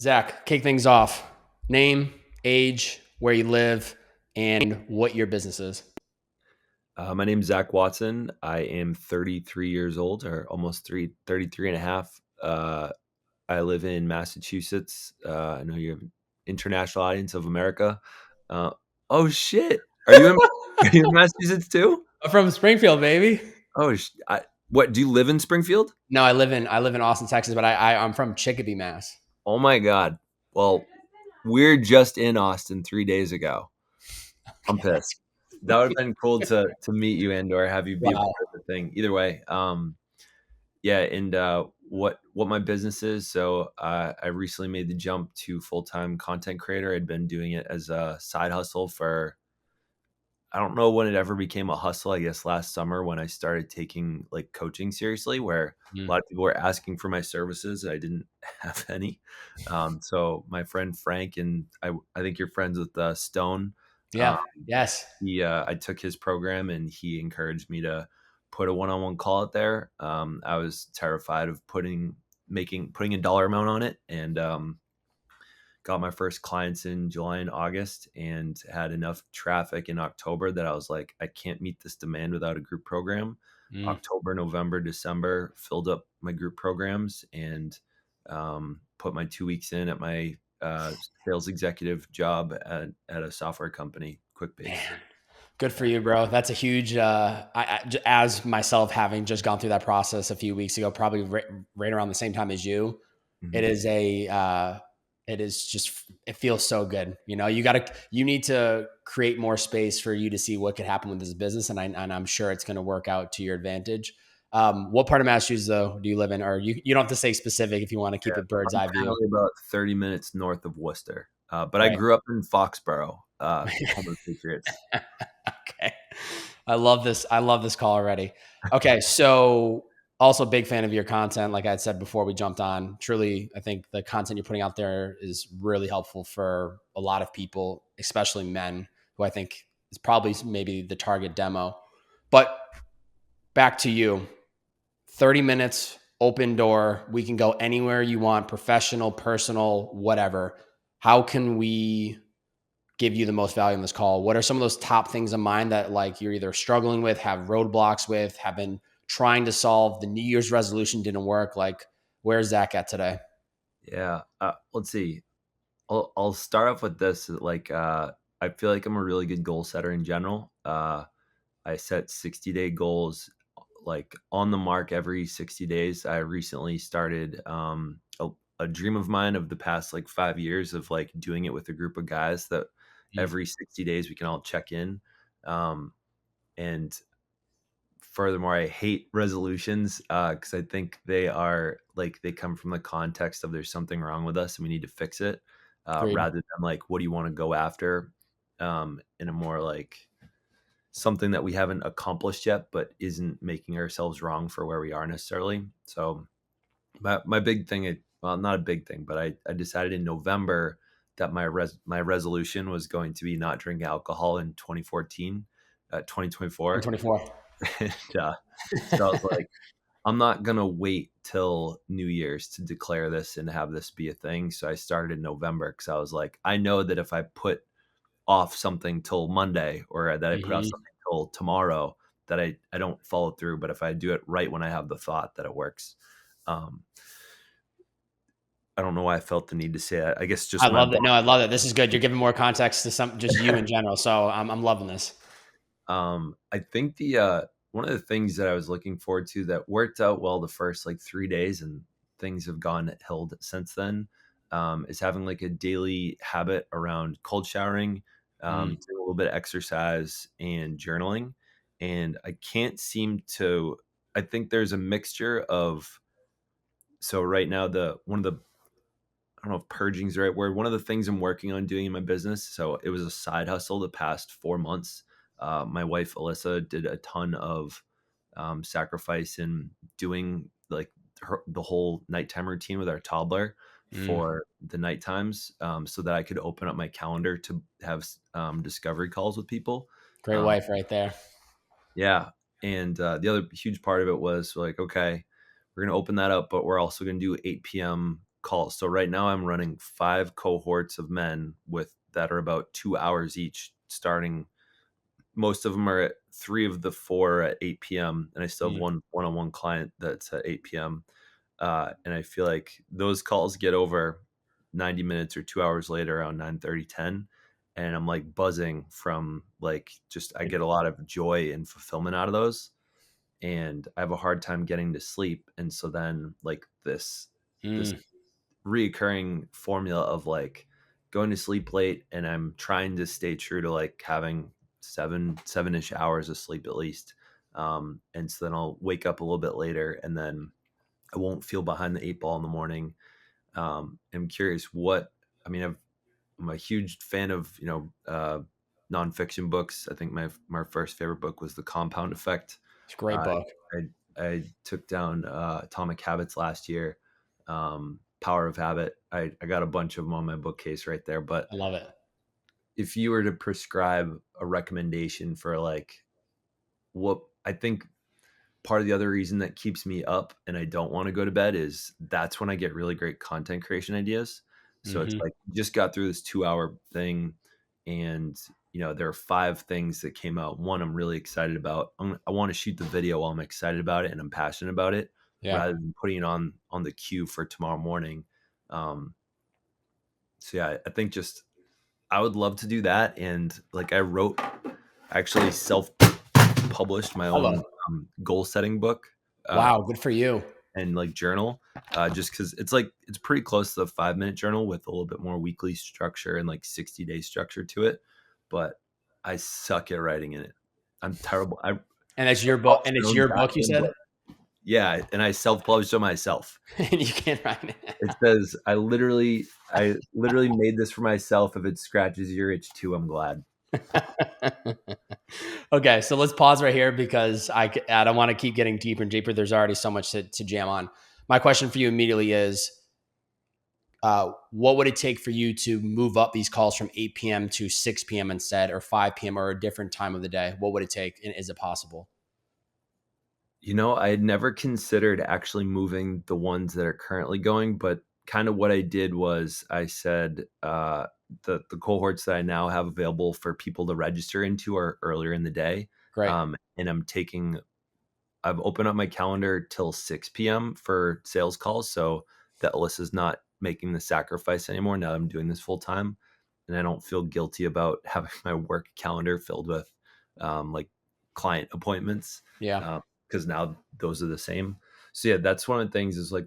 Zach, kick things off. Name, age, where you live, and what your business is. My name's Zach Watson. I am 33 years old, or almost 33 and a half. I live in Massachusetts. I know you have an international audience of America. Uh, oh, shit. Are you in Massachusetts too? I'm from Springfield, baby. Oh, what? Do you live in Springfield? No, I live in Austin, Texas, but I'm from Chicopee, Mass. Oh, my God. Well, we're just in Austin 3 days ago. I'm pissed. That would have been cool to meet you and or have you be a Wow. part of the thing. Either way, yeah, and what my business is. So I recently made the jump to full time content creator. I'd been doing it as a side hustle for I don't know when it ever became a hustle. I guess last summer when I started taking like coaching seriously, where a Mm. lot of people were asking for my services. I didn't have any. So my friend Frank and I think you're friends with Stone. Um, Yeah. Yes. I took his program and he encouraged me to put a one-on-one call out there. I was terrified of putting a dollar amount on it, and got my first clients in July and August, and had enough traffic in October that I was like, I can't meet this demand without a group program. Mm. October, November, December filled up my group programs, and put my 2 weeks in at my sales executive job at a software company, QuickBase. Man, good for you, bro. That's a huge. As myself, having just gone through that process a few weeks ago, probably right around the same time as you, it Mhm. is a. It is just. It feels so good. You need to create more space for you to see what could happen with this business, and I'm sure it's going to work out to your advantage. What part of Massachusetts though do you live in, or you don't have to say specific if you want to keep Yeah, it bird's I'm eye view. generally about 30 minutes north of Worcester, but I Right. grew up in Foxborough, home of the Patriots. Okay. I love this call already. Okay. So also a big fan of your content. Like I had said before we jumped on, truly, I think the content you're putting out there is really helpful for a lot of people, especially men who I think is probably maybe the target demo. But back to you, 30 minutes, open door. We can go anywhere you want, professional, personal, whatever. How can we give you the most value in this call? What are some of those top things in mind that like you're either struggling with, have roadblocks with, have been trying to solve? The New Year's resolution didn't work. Like, where's Zach at today? Yeah, let's see. I'll start off with this. Like, I feel like I'm a really good goal setter in general. I set 60-day goals, like on the mark every 60 days. I recently started a dream of mine of the past like 5 years of like doing it with a group of guys that Mm. every 60 days we can all check in. And furthermore, I hate resolutions because I think they are like they come from the context of there's something wrong with us and we need to fix it, Agreed. rather than like what do you want to go after, in a more like something that we haven't accomplished yet, but isn't making ourselves wrong for where we are necessarily. So my big thing, well, not a big thing, but I decided in November that my resolution was going to be not drink alcohol in 2014, 2024. 2024. And so I was like, I'm not gonna wait till New Year's to declare this and have this be a thing. So I started in November because I was like, I know that if I put off something till Monday, or that I put off Hmm. something till tomorrow, that I don't follow through. But if I do it right when I have the thought, that it works. Um, I don't know why I felt the need to say that. I guess I just my love that. No, I love that. This is good. You're giving more context to some, just you in general. So I'm loving this. I think the one of the things that I was looking forward to that worked out well the first like 3 days, and things have gone held since then, is having like a daily habit around cold showering, Mm. doing a little bit of exercise and journaling. And I can't seem to. I think there's a mixture of. So right now, the one of the I don't know if purging is the right word. One of the things I'm working on doing in my business. So it was a side hustle the past 4 months. My wife Alyssa did a ton of sacrifice in doing like the whole nighttime routine with our toddler Mm. for the night times, so that I could open up my calendar to have discovery calls with people. Great Um, wife right there. yeah. And the other huge part of it was like, okay, we're going to open that up, but we're also going to do 8 p.m. calls. So right now I'm running 5 cohorts of men that are about 2 hours each, starting. Most of them are at 3 of the 4 at 8 p.m. And I still have Mm. one one-on-one client that's at 8 p.m. And I feel like those calls get over 90 minutes or 2 hours later around 9:30, 10. And I'm like buzzing from like, just, I get a lot of joy and fulfillment out of those. And I have a hard time getting to sleep. And so then like this Mm. reoccurring formula of like going to sleep late, and I'm trying to stay true to like having seven-ish hours of sleep at least. And so then I'll wake up a little bit later, and then I won't feel behind the 8 ball in the morning. I'm curious I mean, I'm a huge fan of, nonfiction books. I think my first favorite book was The Compound Effect. It's a great Uh, book. I took down Atomic Habits last year. Power of Habit. I got a bunch of them on my bookcase right there. But I love it. if you were to prescribe a recommendation for like what I think part of the other reason that keeps me up and I don't want to go to bed is that's when I get really great content creation ideas. So it's Hmm. like just got through this 2-hour thing, and there are 5 things that came out. One I'm really excited about. I want to shoot the video while I'm excited about it and I'm passionate about it, Yeah. rather than putting it on the queue for tomorrow morning. Um, so yeah, I think just I would love to do that. And like actually self published my I love own it. goal setting book. Uh, Wow. Good for you. and like journal, just because it's pretty close to the 5-minute journal with a little bit more weekly structure and like 60-day structure to it. But I suck at writing in it. I'm terrible. I And it's your book. published And my it's own your book, you goddamn said? book. Yeah, and I self-published it myself. And you can't write it. It says I literally made this for myself. If it scratches your itch too, I'm glad. Okay, so let's pause right here because I don't want to keep getting deeper and deeper. There's already so much to jam on. My question for you immediately is, what would it take for you to move up these calls from 8 p.m. to 6 p.m. instead, or 5 p.m. or a different time of the day? What would it take, and is it possible? I had never considered actually moving the ones that are currently going, but kind of what I did was I said the cohorts that I now have available for people to register into are earlier in the day, Great. and I've opened up my calendar till 6 p.m. for sales calls, so that Alyssa's not making the sacrifice anymore now that I'm doing this full time, and I don't feel guilty about having my work calendar filled with like client appointments, Yeah. because now those are the same. So yeah, that's one of the things is like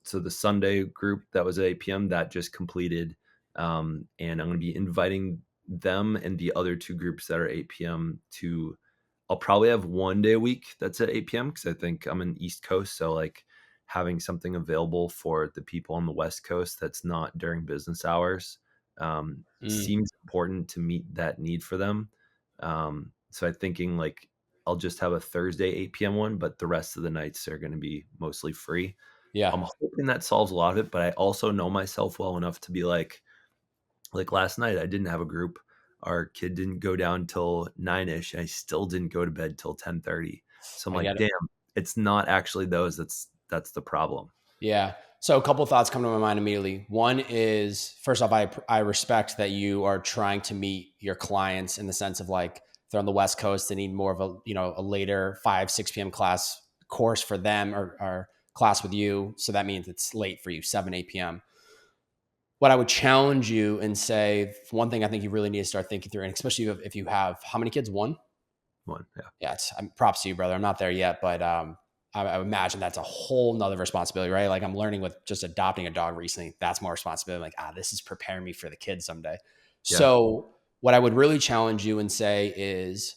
so the Sunday group that was at 8 p.m. that just completed, and I'm going to be inviting them and the other 2 groups that are 8 p.m. to. I'll probably have one day a week that's at 8 p.m. because I think I'm in the East Coast. So like having something available for the people on the West Coast that's not during business hours Mm, seems important to meet that need for them. So I'm thinking like I'll just have a Thursday 8 p.m. one, but the rest of the nights are going to be mostly free. yeah. I'm hoping that solves a lot of it, but I also know myself well enough to be like last night, I didn't have a group. Our kid didn't go down till 9ish. I still didn't go to bed till 10:30. So I'm I like, get it. damn, it's not actually those. That's the problem. Yeah. So a couple of thoughts come to my mind immediately. One is, first off, I respect that you are trying to meet your clients in the sense of like they're on the West Coast, they need more of a later 5, 6 p.m. class course for them, or class with you. So that means it's late for you, 7, 8 p.m. What I would challenge you and say, one thing I think you really need to start thinking through, and especially if you have how many kids? One? One, yeah, Yeah, props to you, brother. I'm not there yet, but I imagine that's a whole nother responsibility, right? Like I'm learning with just adopting a dog recently. That's more responsibility. Like, this is preparing me for the kids someday. yeah, So what I would really challenge you and say is,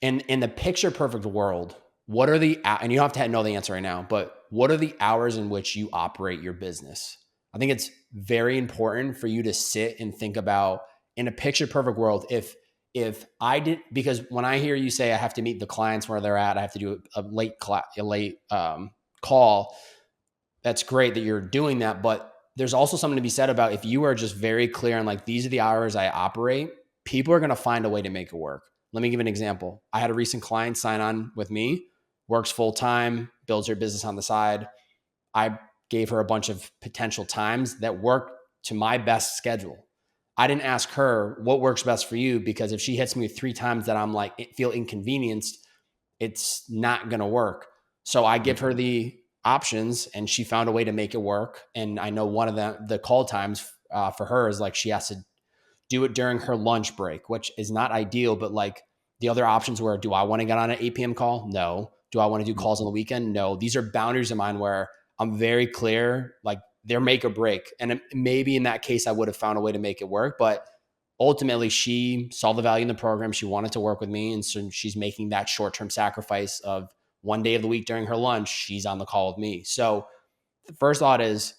in the picture perfect world, what are and you don't have to know the answer right now, but what are the hours in which you operate your business? I think it's very important for you to sit and think about, in a picture perfect world, if I did, because when I hear you say I have to meet the clients where they're at, I have to do a late call. That's great that you're doing that, but there's also something to be said about if you are just very clear on like, these are the hours I operate, people are going to find a way to make it work. Let me give an example. I had a recent client sign on with me, works full time, builds her business on the side. I gave her a bunch of potential times that worked to my best schedule. I didn't ask her what works best for you, because if she hits me 3 times that I'm like feel inconvenienced, it's not going to work. So I give her the options, and she found a way to make it work. And I know one of the call times for her is like she has to do it during her lunch break, which is not ideal. But like the other options were, do I want to get on an 8 p.m. call? No. Do I want to do calls on the weekend? No. These are boundaries of mine where I'm very clear, like they're make or break. And maybe in that case, I would have found a way to make it work. But ultimately, she saw the value in the program. She wanted to work with me. And so she's making that short-term sacrifice of one day of the week during her lunch, she's on the call with me. So the first thought is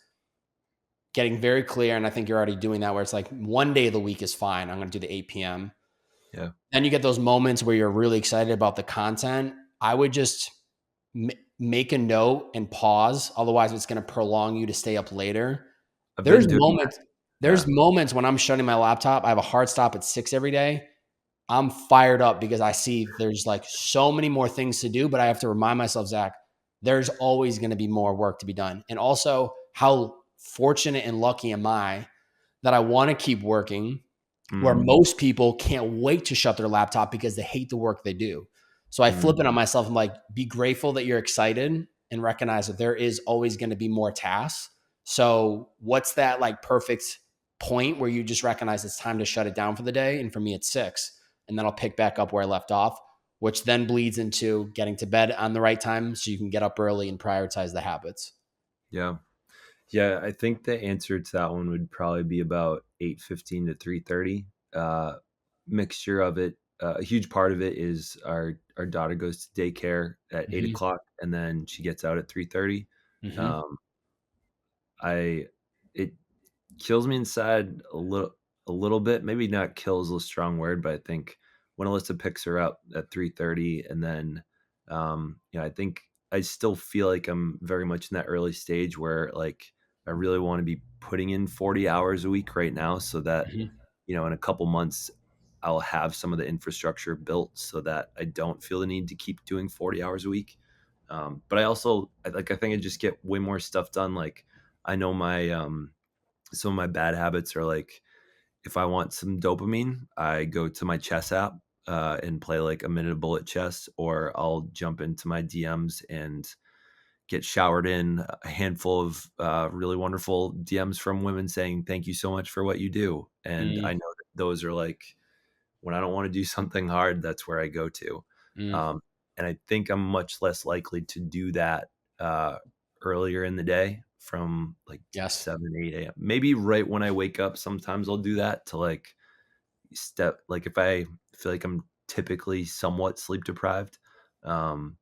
getting very clear. And I think you're already doing that, where it's like one day of the week is fine. I'm going to do the 8 p.m. Yeah. Then you get those moments where you're really excited about the content. I would just make a note and pause. Otherwise, it's going to prolong you to stay up later. I've There's been doing that. moments, there's Yeah. moments when I'm shutting my laptop. I have a hard stop at 6 every day. I'm fired up because I see there's like so many more things to do, but I have to remind myself, Zach, there's always going to be more work to be done. And also, how fortunate and lucky am I that I want to keep working, where Mm, most people can't wait to shut their laptop because they hate the work they do. So I flip mm, it on myself. I'm like, be grateful that you're excited and recognize that there is always going to be more tasks. So what's that like perfect point where you just recognize it's time to shut it down for the day? And for me, it's 6. And then I'll pick back up where I left off, which then bleeds into getting to bed on the right time so you can get up early and prioritize the habits. yeah. Yeah, I think the answer to that one would probably be about 8:15 to 3:30. Mixture of it. A huge part of it is our daughter goes to daycare at 8 Mm-hmm. o'clock, and then she gets out at 3:30. Mm-hmm. Um, I it kills me inside a little bit. Maybe not kills a strong word, but I think when Alyssa picks her up at 3:30, and then I think I still feel like I'm very much in that early stage where like I really want to be putting in 40 hours a week right now, so that Mm-hmm. in a couple months I'll have some of the infrastructure built so that I don't feel the need to keep doing 40 hours a week. But I think I just get way more stuff done. Like I know my some of my bad habits are like if I want some dopamine, I go to my chess app and play like a minute of bullet chess, or I'll jump into my DMs and get showered in a handful of really wonderful DMs from women saying thank you so much for what you do. And I know that those are like when I don't want to do something hard, that's where I go to. Mm-hmm. Um, and I think I'm much less likely to do that uh, earlier in the day from like Yes. 7, 8 a.m. Maybe right when I wake up, sometimes I'll do that to like like if I feel like I'm typically somewhat sleep deprived. Um,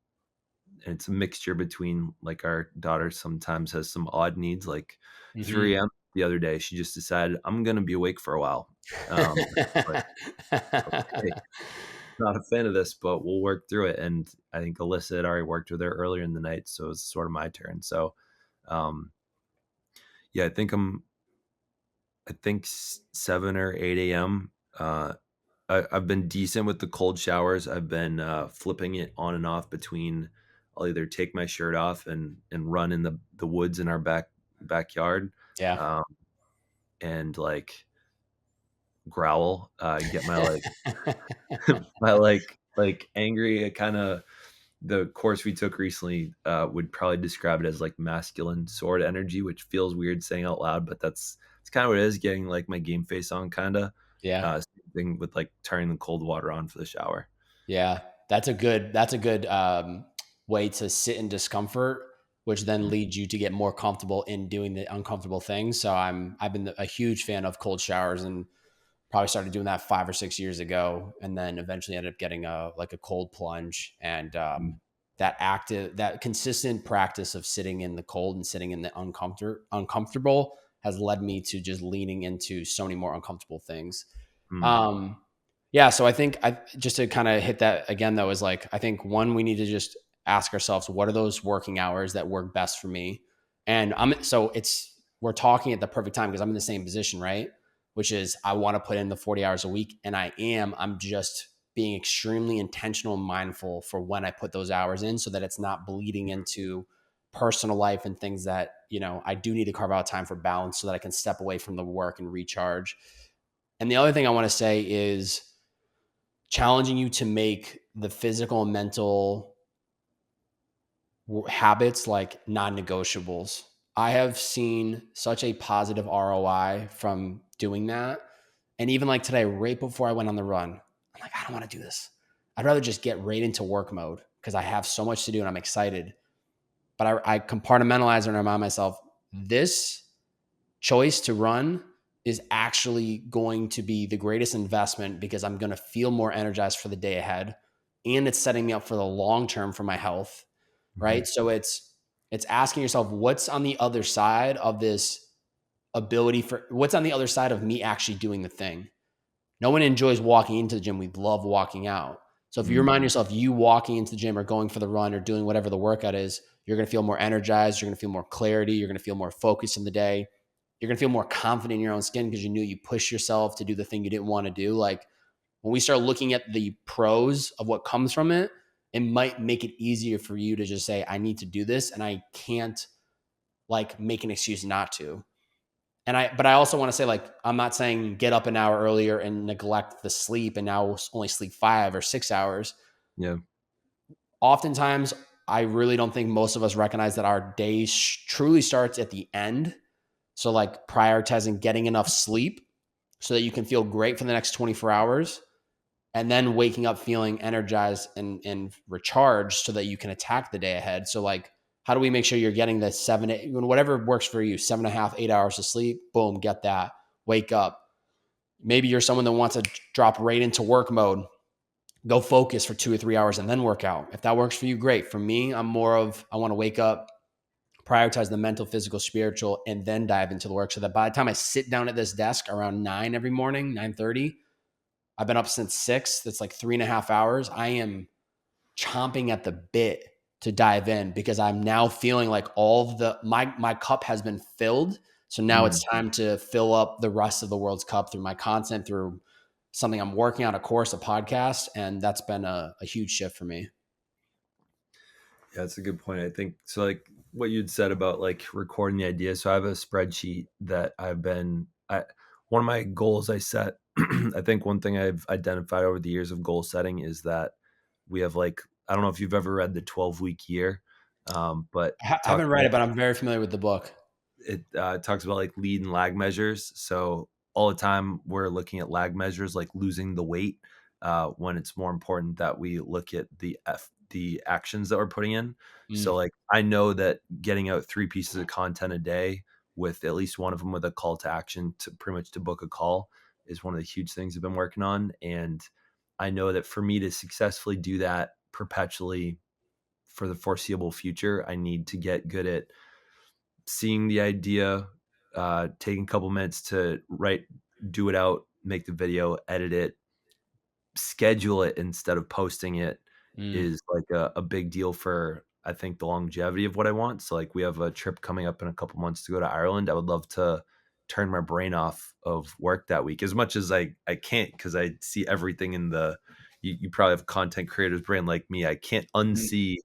and it's a mixture between like our daughter sometimes has some odd needs, like Mm-hmm. 3 a.m. the other day, she just decided I'm going to be awake for a while. Like, okay, not a fan of this, but we'll work through it. And I think Alyssa had already worked with her earlier in the night, so it's sort of my turn. So, um, yeah, I think 7 or 8 a.m. I've been decent with the cold showers. I've been flipping it on and off between. I'll either take my shirt off and run in the woods in our backyard, Yeah. um, and like growl, get my like my like angry kind of. The course we took recently would probably describe it as like masculine sword energy, which feels weird saying out loud, but it's kind of what it is. Getting like my game face on, kind of. Yeah. Same thing with like turning the cold water on for the shower. Yeah. That's a good way to sit in discomfort, which then leads you to get more comfortable in doing the uncomfortable things. So I've been a huge fan of cold showers, and probably started doing that 5 or 6 years ago, and then eventually ended up getting a cold plunge. And that consistent practice of sitting in the cold and sitting in the uncomfortable has led me to just leaning into so many more uncomfortable things. Mm, Um, yeah, so I think I just to kind of hit that again though is like I think one, we need to just ask ourselves, what are those working hours that work best for me? And we're talking at the perfect time because I'm in the same position, right? Which is I want to put in the 40 hours a week, and I'm just being extremely intentional and mindful for when I put those hours in so that it's not bleeding into personal life and things that, I do need to carve out time for balance so that I can step away from the work and recharge. And the other thing I want to say is challenging you to make the physical and mental habits like non-negotiables. I have seen such a positive ROI from doing that. And even like today, right before I went on the run, I'm like, I don't want to do this. I'd rather just get right into work mode because I have so much to do and I'm excited. But I compartmentalize and remind myself this choice to run is actually going to be the greatest investment because I'm going to feel more energized for the day ahead. And it's setting me up for the long term for my health. Mhm. Right. So it's asking yourself what's on the other side of this ability for what's on the other side of me actually doing the thing. No one enjoys walking into the gym. We love walking out. So if you Mm. remind yourself you walking into the gym or going for the run or doing whatever the workout is, you're going to feel more energized. You're going to feel more clarity. You're going to feel more focused in the day. You're going to feel more confident in your own skin because you knew you pushed yourself to do the thing you didn't want to do. Like when we start looking at the pros of what comes from it, it might make it easier for you to just say, I need to do this and I can't like make an excuse not to. But I also want to say, like, I'm not saying get up an hour earlier and neglect the sleep and now only sleep 5 or 6 hours. Yeah. Oftentimes, I really don't think most of us recognize that our day truly starts at the end. So, like, prioritizing getting enough sleep so that you can feel great for the next 24 hours and then waking up feeling energized and recharged so that you can attack the day ahead. So, like, how do we make sure you're getting the 7, 8, whatever works for you, 7.5, 8 hours of sleep? Boom, get that. Wake up. Maybe you're someone that wants to drop right into work mode. Go focus for 2 or 3 hours and then work out. If that works for you, great. For me, I'm more of I want to wake up, prioritize the mental, physical, spiritual, and then dive into the work. So that by the time I sit down at this desk around 9 every morning, 9:30, I've been up since 6. That's like 3.5 hours. I am chomping at the bit to dive in because I'm now feeling like all of the my cup has been filled. So now Mm. it's time to fill up the rest of the world's cup through my content, through something I'm working on, a course, a podcast, and that's been a huge shift for me. Yeah, that's a good point. I think so. Like what you'd said about like recording the idea. So I have a spreadsheet that one of my goals I set. I think one thing I've identified over the years of goal setting is that we have like, I don't know if you've ever read the 12-week year, but I talks haven't read about it, but I'm very familiar with the book. it talks about like lead and lag measures. So all the time we're looking at lag measures like losing the weight, when it's more important that we look at the actions that we're putting in. So Mm, like I know that getting out 3 pieces of content a day with at least one of them with a call to action to pretty much to book a call is one of the huge things I've been working on. And I know that for me to successfully do that perpetually for the foreseeable future, I need to get good at seeing the idea, taking a couple minutes to do it out, make the video, edit it, schedule it instead of posting it mm. is like a big deal for I think the longevity of what I want. So like we have a trip coming up in a couple months to go to Ireland. I would love to turn my brain off of work that week as much as I can't because I see everything in the you probably have content creators brain like me. I can't Mm. unsee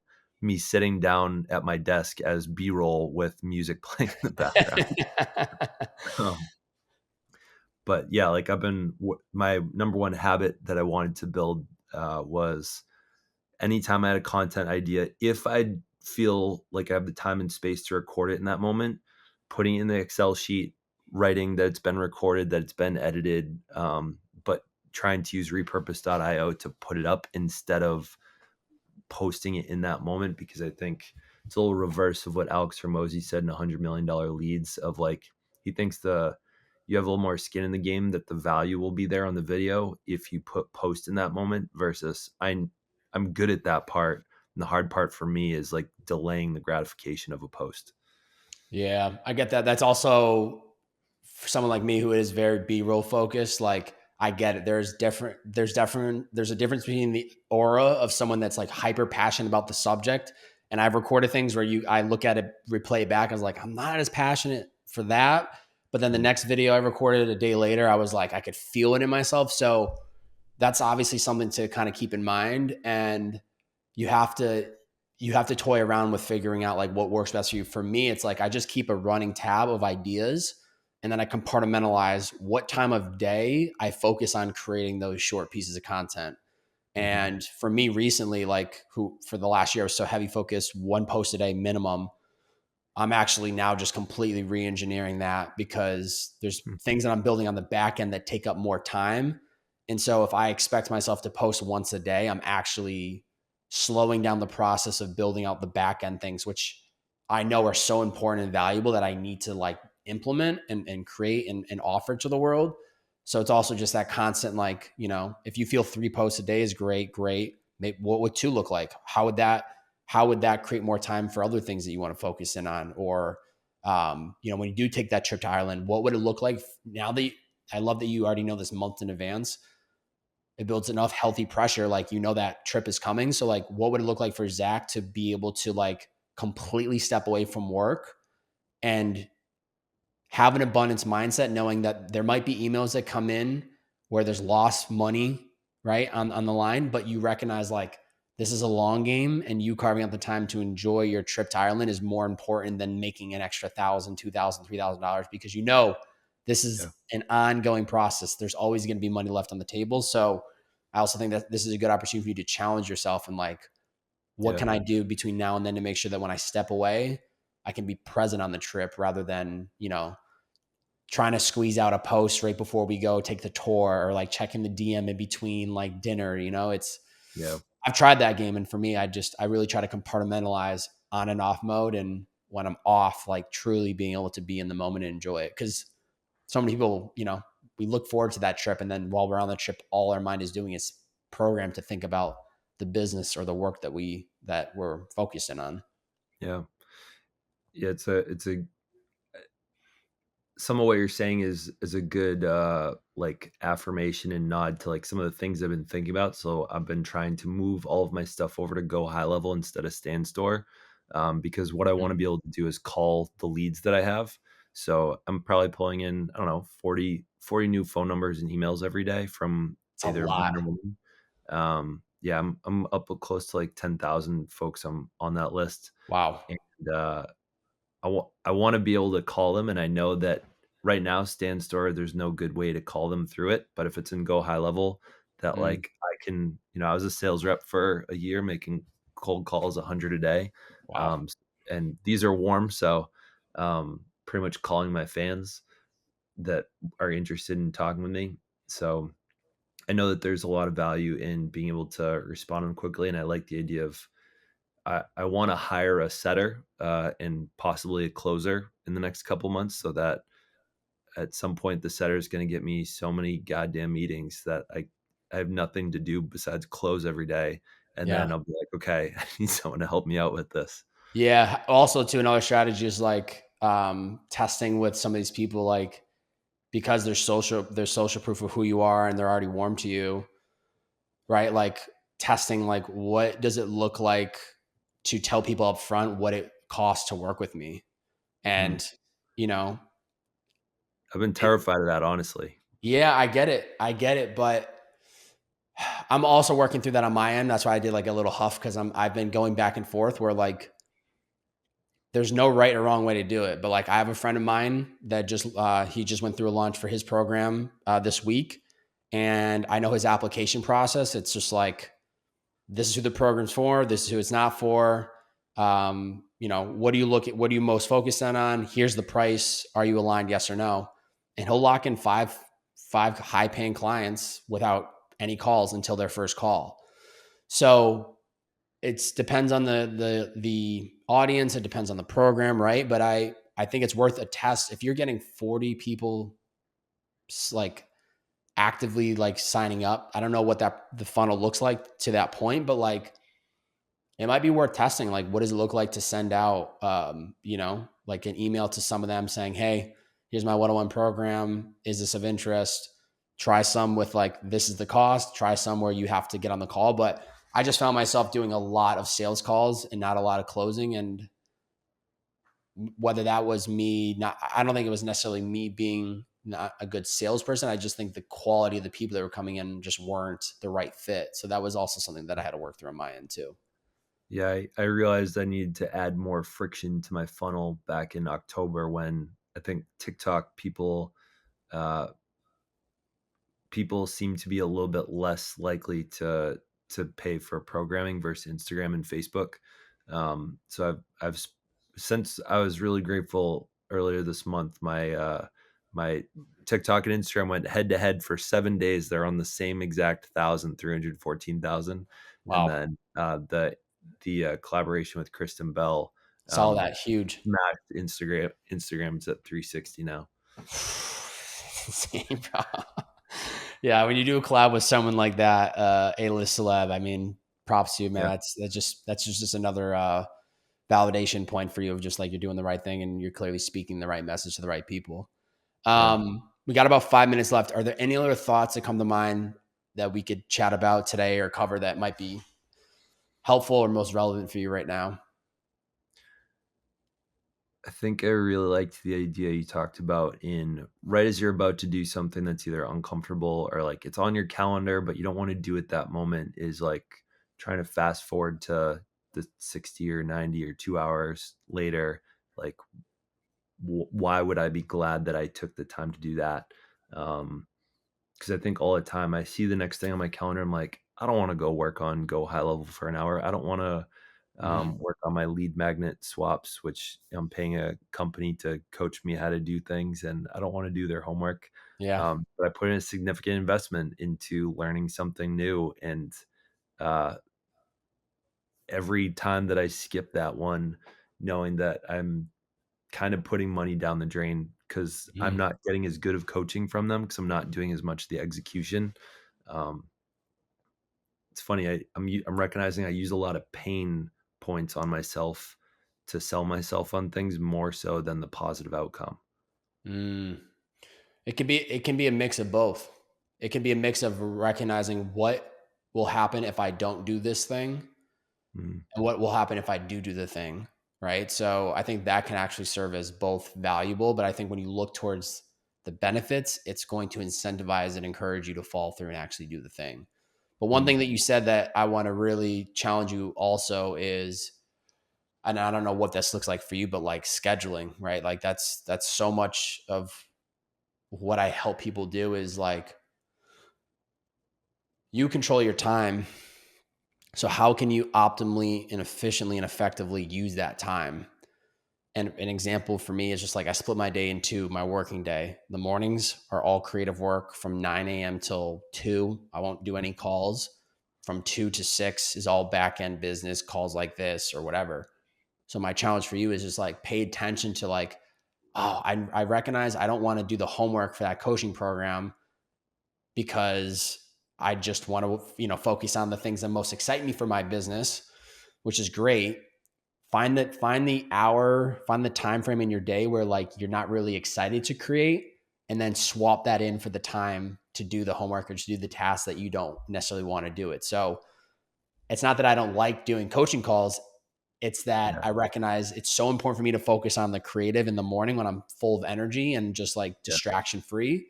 me sitting down at my desk as B-roll with music playing in the background. Um, but yeah, like my number one habit that I wanted to build was anytime I had a content idea, if I feel like I have the time and space to record it in that moment, putting it in the Excel sheet, writing that it's been recorded, that it's been edited, but trying to use repurpose.io to put it up instead of posting it in that moment because I think it's a little reverse of what Alex Hormozy said in $100 million leads of like he thinks you have a little more skin in the game that the value will be there on the video if you put post in that moment versus I'm good at that part. And the hard part for me is like delaying the gratification of a post. Yeah, I get that. That's also for someone like me who is very B-roll focused. Like I get it. There's a difference between the aura of someone that's like hyper passionate about the subject. And I've recorded things where I look at it, replay it back. I was like, I'm not as passionate for that. But then the Mm. next video I recorded a day later, I was like, I could feel it in myself. So that's obviously something to kind of keep in mind. And you have to you have to toy around with figuring out like what works best for you. For me, it's like I just keep a running tab of ideas, and then I compartmentalize what time of day I focus on creating those short pieces of content. Mhm. And for me recently, like who for the last year I was so heavy focused, one post a day minimum. I'm actually now just completely re-engineering that because there's Mm. things that I'm building on the back end that take up more time. And so if I expect myself to post once a day, I'm actually slowing down the process of building out the back end things, which I know are so important and valuable that I need to like implement and create and offer to the world. So it's also just that constant, like, if you feel 3 posts a day is great, great. Maybe, what would 2 look like? How would that create more time for other things that you want to focus in on? Or, when you do take that trip to Ireland, what would it look like now that I love that you already know this month in advance? It builds enough healthy pressure. Like, that trip is coming. So like, what would it look like for Zach to be able to like completely step away from work and have an abundance mindset, knowing that there might be emails that come in where there's lost money, right, on the line, but you recognize like this is a long game, and you carving out the time to enjoy your trip to Ireland is more important than making an extra $1,000, $2,000, $3,000, because this Yeah. is an ongoing process. There's always going to be money left on the table. So I also think that this is a good opportunity for you to challenge yourself and like, what Yeah. can I do between now and then to make sure that when I step away, I can be present on the trip rather than, trying to squeeze out a post right before we go take the tour, or like checking the DM in between like dinner. Yeah. I've tried that game. And for me, I really try to compartmentalize on and off mode. And when I'm off, like truly being able to be in the moment and enjoy it. Cause so many people, we look forward to that trip. And then while we're on the trip, all our mind is doing is programmed to think about the business or the work that we're focusing on. Yeah. Yeah. It's a some of what you're saying is a good like affirmation and nod to like some of the things I've been thinking about. So I've been trying to move all of my stuff over to go high level instead of stand store, because what I want to Mm. be able to do is call the leads that I have. So I'm probably pulling in, I don't know, 40 new phone numbers and emails every day from It's a either lot. men or women. Yeah, I'm up close to like 10,000 folks on that list. Wow. And I want to be able to call them, and I know that right now, Stand Store, there's no good way to call them through it. But if it's in Go High Level, that Mm. like I can, I was a sales rep for a year, making cold calls 100 a day, Wow. and these are warm, so pretty much calling my fans that are interested in talking with me. So I know that there's a lot of value in being able to respond to them quickly, and I like the idea of I want to hire a setter and possibly a closer in the next couple months, so that at some point the setter is going to get me so many goddamn meetings that I have nothing to do besides close every day. And Yeah. then I'll be like, okay, I need someone to help me out with this. Yeah. Also, too, another strategy is like testing with some of these people, like because they're social proof of who you are and they're already warm to you, right? Like testing, like what does it look like to tell people up front what it costs to work with me, Mm. and you know, I've been it, terrified of that, honestly. yeah, I get it, but I'm also working through that on my end. That's why I did like a little huff because I've been going back and forth where like there's no right or wrong way to do it. But like I have a friend of mine that he just went through a launch for his program this week, and I know his application process. It's just like this is who the program's for. This is who it's not for. What do you look at? What are you most focused on? Here's the price. Are you aligned? Yes or no? And he'll lock in five high paying clients without any calls until their first call. So it depends on the audience. It depends on the program, right? But I think it's worth a test if you're getting 40 people like actively like signing up. I don't know what the funnel looks like to that point, but like it might be worth testing. Like, what does it look like to send out, like an email to some of them saying, "Hey, here's my one-on-one program. Is this of interest? Try some with like this is the cost. Try some where you have to get on the call." But I just found myself doing a lot of sales calls and not a lot of closing. And whether that was me, not, I don't think it was necessarily me being not a good salesperson. I just think the quality of the people that were coming in just weren't the right fit. So that was also something that I had to work through on my end too. Yeah, I realized I needed to add more friction to my funnel back in October when I think TikTok uh, people seem to be a little bit less likely to pay for programming versus Instagram and Facebook. So since I was really grateful earlier this month, my TikTok and Instagram went head to head for 7 days. They're on the same exact 1,314,000, and Wow. then the collaboration with Kristen Bell Saw um, that. Huge. smashed Instagram's at 360 now. Insane, bro. Yeah, when you do a collab with someone like that, A-list celeb, I mean, props to you, man. Yeah, That's just another validation point for you of just like you're doing the right thing and you're clearly speaking the right message to the right people. yeah. We got about 5 minutes left. Are there any other thoughts that come to mind that we could chat about today or cover that might be helpful or most relevant for you right now? I think I really liked the idea you talked about in right as you're about to do something that's either uncomfortable or like it's on your calendar, but you don't want to do it that moment is like trying to fast forward to the 60 or 90 or 2 hours later. Like, why would I be glad that I took the time to do that? Um, because I think all the time I see the next thing on my calendar, I'm like, I don't want to go high level for an hour. I don't want to Mhm. work on my lead magnet swaps, which I'm paying a company to coach me how to do things, and I don't want to do their homework. Yeah. But I put in a significant investment into learning something new, and uh, every time that I skip that one, knowing that I'm kind of putting money down the drain because I'm Mhm. not getting as good of coaching from them because I'm not doing as much of the execution. Um, it's funny. I'm recognizing I use a lot of pain points on myself to sell myself on things more so than the positive outcome. Mm. It can be a mix of both. It can be a mix of recognizing what will happen if I don't do this thing Mm, and what will happen if I do the thing, right? So I think that can actually serve as both valuable, but I think when you look towards the benefits, it's going to incentivize and encourage you to fall through and actually do the thing. But one mm. thing that you said that I want to really challenge you also is, and I don't know what this looks like for you, but like scheduling, right? Like that's so much of what I help people do is like you control your time. So how can you optimally and efficiently and effectively use that time? And an example for me is just like I split my day into my working day. The mornings are all creative work from 9 a.m. till 2. I won't do any calls. From 2 to 6 is all back end business, calls like this or whatever. So my challenge for you is just like pay attention to like, oh, I recognize I don't want to do the homework for that coaching program because I just want to, focus on the things that most excite me for my business, which is great. Find the hour, find the time frame in your day where like you're not really excited to create, and then swap that in for the time to do the homework or to do the tasks that you don't necessarily want to do it. So it's not that I don't like doing coaching calls. It's that Yeah, I recognize it's so important for me to focus on the creative in the morning when I'm full of energy and just like yeah, distraction free.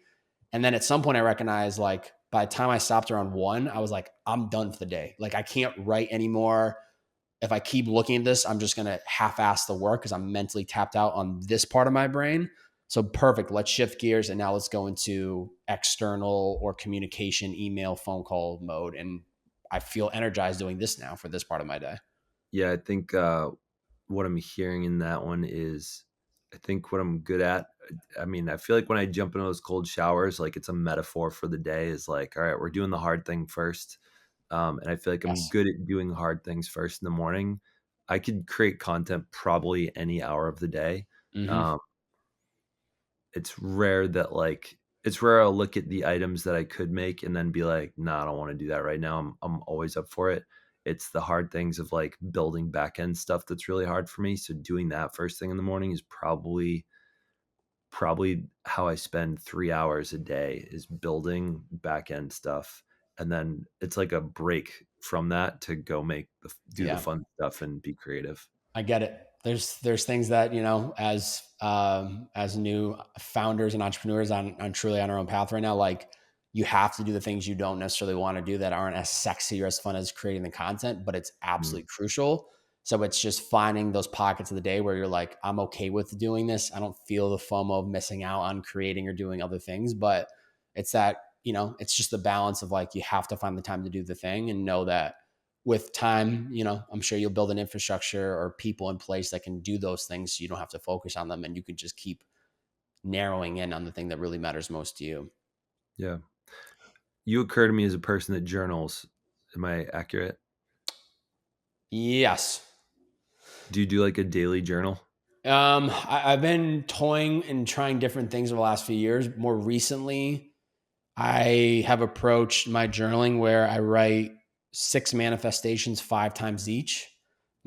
And then at some point I recognize like by the time I stopped around 1, I was like, I'm done for the day. Like I can't write anymore. If I keep looking at this, I'm just going to half ass the work because I'm mentally tapped out on this part of my brain. So perfect. Let's shift gears and now let's go into external or communication, email, phone call mode. And I feel energized doing this now for this part of my day. yeah. I think what I'm hearing in that one is, I think what I'm good at. I mean, I feel like when I jump into those cold showers, like it's a metaphor for the day. Is like, all right, we're doing the hard thing first. And I feel like I'm Yes. good at doing hard things first in the morning. I could create content probably any hour of the day. Mm-hmm. Um, it's rare that like it's rare I'll look at the items that I could make and then be like, nah, I don't want to do that right now. I'm always up for it. It's the hard things of like building back end stuff that's really hard for me. So doing that first thing in the morning is probably how I spend 3 hours a day is building back end stuff. And then it's like a break from that to go do the Yeah, fun stuff and be creative. I get it. There's things that, as new founders and entrepreneurs on truly on our own path right now, like you have to do the things you don't necessarily want to do that aren't as sexy or as fun as creating the content, but it's Mm. absolutely crucial. So it's just finding those pockets of the day where you're like, I'm okay with doing this. I don't feel the FOMO of missing out on creating or doing other things, but it's that, it's just the balance of like, you have to find the time to do the thing and know that with time, I'm sure you'll build an infrastructure or people in place that can do those things. So you don't have to focus on them and you can just keep narrowing in on the thing that really matters most to you. Yeah. You occur to me as a person that journals. Am I accurate? Yes. Do you do like a daily journal? I've been toying and trying different things over the last few years. More recently, I have approached my journaling where I write 6 manifestations 5 times each.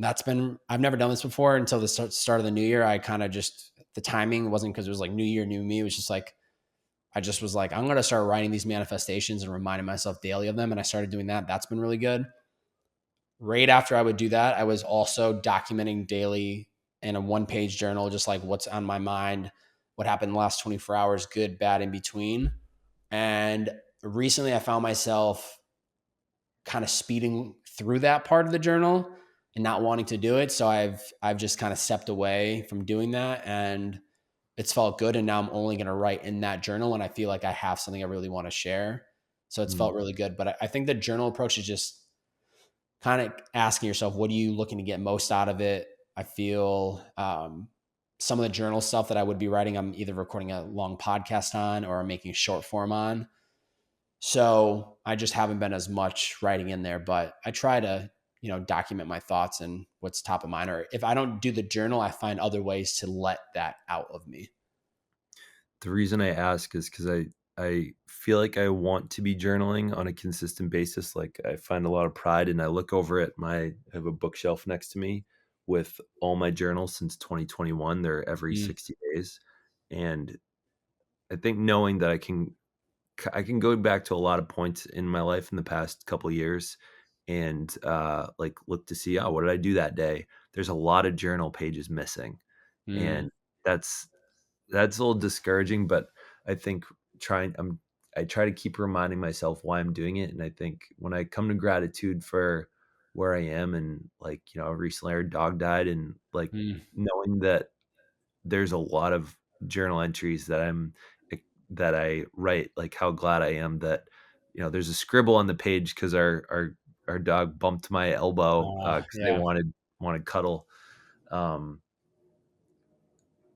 I've never done this before until the start of the new year. I kind of just, the timing wasn't because it was like new year, new me. It was just like, I just was like, I'm going to start writing these manifestations and reminding myself daily of them. And I started doing that. That's been really good. Right after I would do that, I was also documenting daily in a 1 page journal, just like what's on my mind, what happened in the last 24 hours, good, bad, in between. And recently I found myself kind of speeding through that part of the journal and not wanting to do it. So I've just kind of stepped away from doing that, and it's felt good. And now I'm only going to write in that journal when I feel like I have something I really want to share. So it's Mm. felt really good. But I think the journal approach is just kind of asking yourself, what are you looking to get most out of it? I feel some of the journal stuff that I would be writing, I'm either recording a long podcast on or I'm making short form on. So I just haven't been as much writing in there, but I try to, document my thoughts and what's top of mind. Or if I don't do the journal, I find other ways to let that out of me. The reason I ask is because I feel like I want to be journaling on a consistent basis. Like I find a lot of pride, and I look over at I have a bookshelf next to me with all my journals since 2021. They're every Mm, 60 days, and I think knowing that I can go back to a lot of points in my life in the past couple of years and like look to see, oh, what did I do that day? There's a lot of journal pages missing, mm, and that's that's a little discouraging, but I think trying I try to keep reminding myself why I'm doing it. And I think when I come to gratitude for where I am, and like, recently our dog died, and like mm. knowing that there's a lot of journal entries that I write, like how glad I am that, there's a scribble on the page because our dog bumped my elbow because they Yeah. wanted cuddle. Um,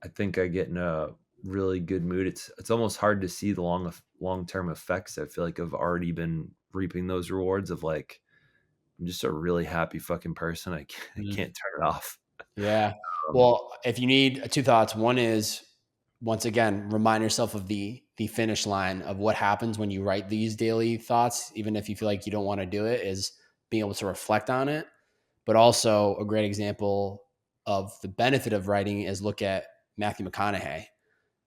I think I get in a really good mood. It's almost hard to see the long term effects. I feel like I've already been reaping those rewards of like I'm just a really happy fucking person. I Mm. can't turn it off. Yeah. Um, Well, if you need two thoughts, one is once again, remind yourself of the finish line of what happens when you write these daily thoughts, even if you feel like you don't want to do it, is being able to reflect on it. But also a great example of the benefit of writing is look at Matthew McConaughey.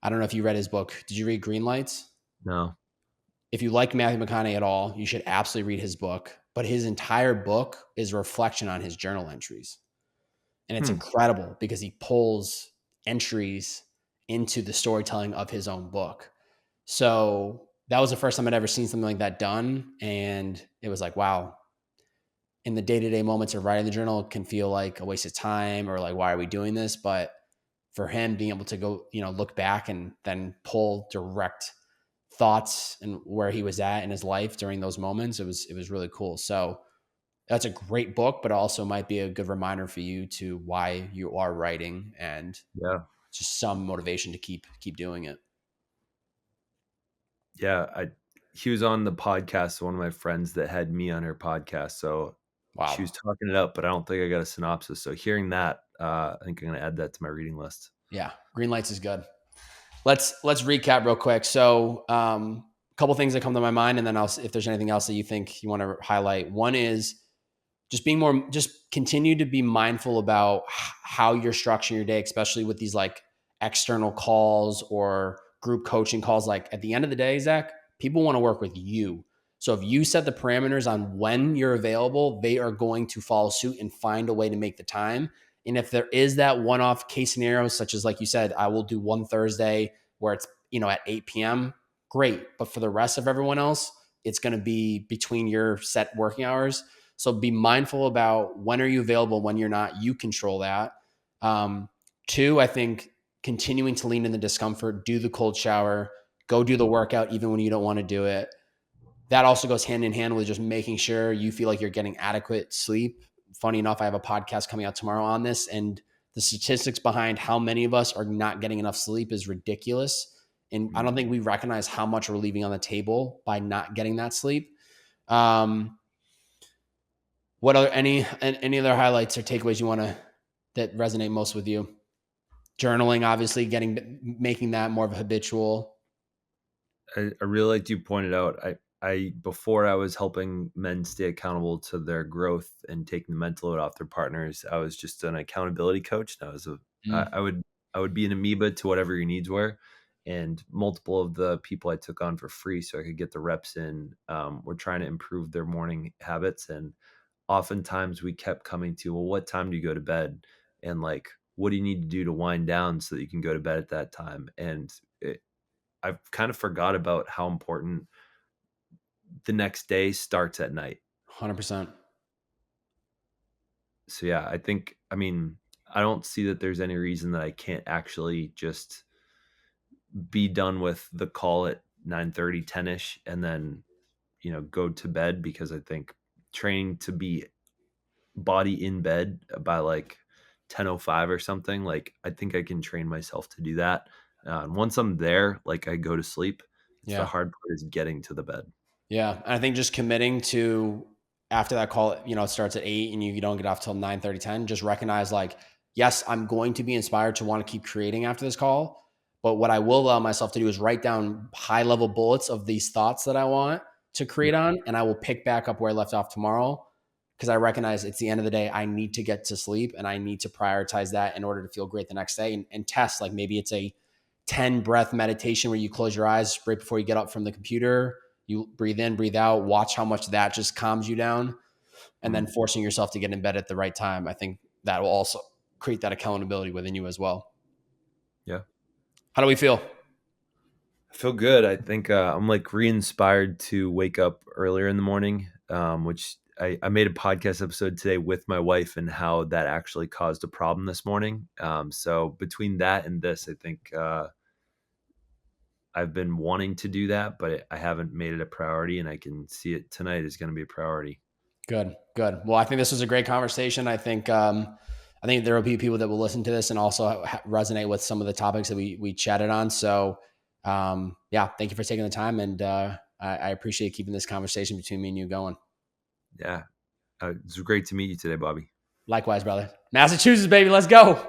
I don't know if you read his book. Did you read Green Lights? no. If you like Matthew McConaughey at all, you should absolutely read his book. But his entire book is a reflection on his journal entries. And it's Hmm. incredible because he pulls entries into the storytelling of his own book. So that was the first time I'd ever seen something like that done. And it was like, wow, in the day-to-day moments of writing the journal, it can feel like a waste of time or like, why are we doing this? But for him being able to go, look back and then pull direct thoughts and where he was at in his life during those moments, it was really cool. So that's a great book, but also might be a good reminder for you to why you are writing and Yeah. just some motivation to keep doing it. Yeah. He was on the podcast, one of my friends that had me on her podcast. So she Wow. was talking it up, but I don't think I got a synopsis. So hearing that, I think I'm gonna add that to my reading list. Yeah, Green Lights is good. Let's recap real quick. So, a couple things that come to my mind, and then if there's anything else that you think you want to highlight. One is just continue to be mindful about how you're structuring your day, especially with these like external calls or group coaching calls. Like at the end of the day, Zach, people want to work with you. So if you set the parameters on when you're available, they are going to follow suit and find a way to make the time. And if there is that one-off case scenario, such as like you said, I will do one Thursday where it's at 8 p.m. great. But for the rest of everyone else, it's going to be between your set working hours. So be mindful about when are you available, when you're not. You control that. Two, I think continuing to lean in the discomfort, do the cold shower, go do the workout even when you don't want to do it. That also goes hand in hand with just making sure you feel like you're getting adequate sleep. Funny enough, I have a podcast coming out tomorrow on this, and the statistics behind how many of us are not getting enough sleep is ridiculous. And I don't think we recognize how much we're leaving on the table by not getting that sleep. What other any other highlights or takeaways you want to that resonate most with you? Journaling, obviously, making that more of a habitual. I really liked you pointed out. I before I was helping men stay accountable to their growth and taking the mental load off their partners. I was just an accountability coach. And Mm. I would be an amoeba to whatever your needs were, and multiple of the people I took on for free so I could get the reps in were trying to improve their morning habits, and oftentimes we kept coming to, well, what time do you go to bed, and like, what do you need to do to wind down so that you can go to bed at that time, and I've kind of forgot about how important the next day starts at night. 100%. So yeah, I mean, I don't see that there's any reason that I can't actually just be done with the call at 9:30, 10ish, and then, go to bed, because I think training to be body in bed by like 10:05 or something, like I think I can train myself to do that. And once I'm there, like I go to sleep. It's the Yeah. hard part is getting to the bed. Yeah. And I think just committing to after that call, it starts at 8 and you don't get off till 9:30, 10. Just recognize like, yes, I'm going to be inspired to want to keep creating after this call. But what I will allow myself to do is write down high level bullets of these thoughts that I want to create on. And I will pick back up where I left off tomorrow. Because I recognize it's the end of the day. I need to get to sleep and I need to prioritize that in order to feel great the next day and test. Like maybe it's a 10 breath meditation where you close your eyes right before you get up from the computer. You breathe in, breathe out, watch how much that just calms you down, and then Mhm. forcing yourself to get in bed at the right time. I think that will also create that accountability within you as well. Yeah. How do we feel? I feel good. I think I'm like re-inspired to wake up earlier in the morning, which I made a podcast episode today with my wife and how that actually caused a problem this morning. So between that and this, I think I've been wanting to do that, but I haven't made it a priority, and I can see it tonight is going to be a priority. Good, good. Well, I think this was a great conversation. I think there will be people that will listen to this and also resonate with some of the topics that we chatted on. So, yeah, thank you for taking the time, and I appreciate keeping this conversation between me and you going. Yeah. It's great to meet you today, Bobby. Likewise, brother. Massachusetts, baby, let's go.